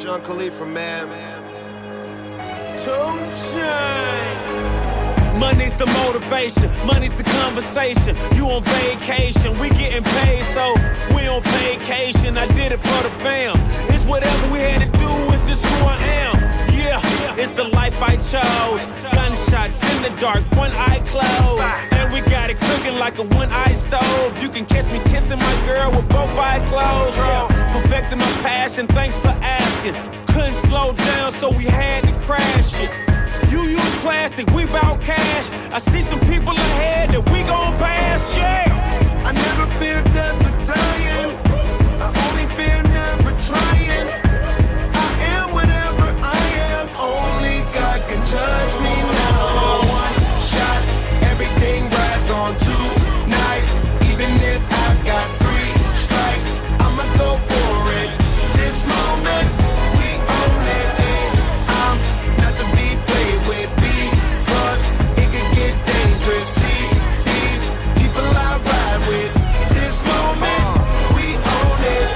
Sean Khalifa, man. 2 Chainz. Money's the motivation, money's the conversation. You on vacation, we getting paid, so we on vacation. I did it for the fam. It's whatever we had to do, it's just who I am. Yeah, it's the life I chose. Gunshots in the dark, one eye closed. And we got it cooking like a one-eye stove. You can catch me kissing my girl with both eyes closed. Yeah, perfecting my passion, thanks for asking. Couldn't slow down, so we had to crash it. You use plastic, we bout cash. I see some people ahead that we gon' pass, yeah. I never fear death or dying. I only fear never trying. I am whatever I am. Only God can judge me now. One shot, everything rides on tonight. Even if I've got 3 strikes, I'ma go for it. This moment, we own it. And I'm not to be played with, because it can get dangerous. See these people I ride with. This moment, we own it.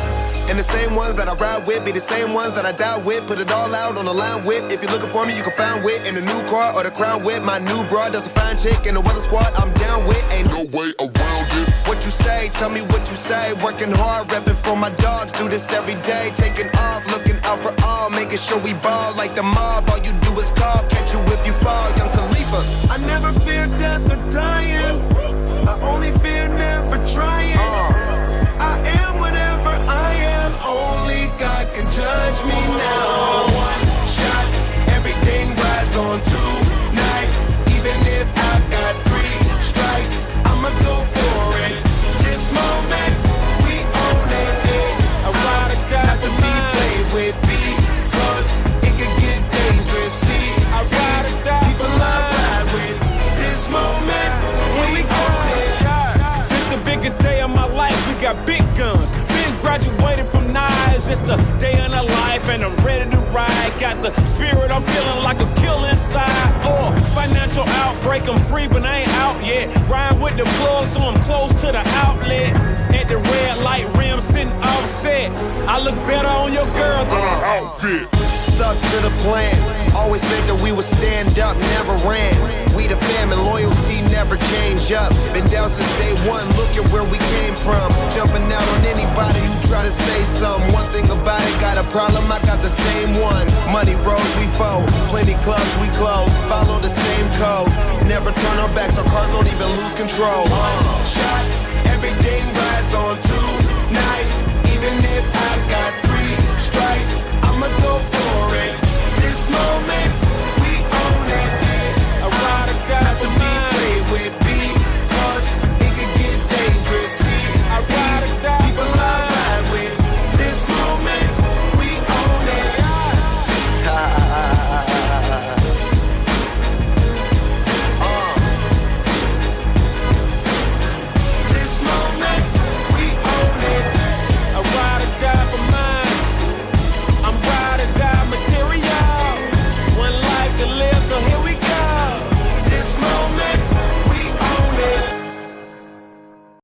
And the same ones that I ride with be the same ones that I die with. Put it all out on the line with. If you're looking for me, you can find wit in a new car or the crown with. My new broad does a fine chick in the weather squad. I'm down with, ain't no way around it. What you say? Tell me what you say. Working hard, repping for my dogs. Do this every day. Taking off, looking out for all, making sure we ball like the mob. All you do is call, catch you if you fall. Young Khalifa. I never fear death or dying. I only fear never trying. I am whatever I am. Only God can judge me now. One shot, everything rides on tonight. Even if I've got 3 strikes, I'ma go for it. This moment, we own it. I ride or die Not to for be mine. played with, because it can get dangerous. See, I ride or die people for I mine. ride with. This moment, we own it. This the biggest day of my life, we got big guns. Been graduated from knives, it's the day in the life and I'm ready to ride. Got the spirit, I'm feeling like a kill inside. Financial outbreak, I'm free but I ain't out yet. Ride with the plug so I'm close to the outlet. At the red light rim sitting offset. I look better on your girl than her outfit. Stuck to the plan. Always said that we would stand up, never ran. We the fam and loyalty never change up. Been down since day one, look at where we came from. Jumping out on anybody who try to say something. One thing about it, got a problem, I got the same one. Money rolls, we fold. Plenty clubs, we close. Follow the same code. Never turn our backs, our cars don't even lose control. Shot,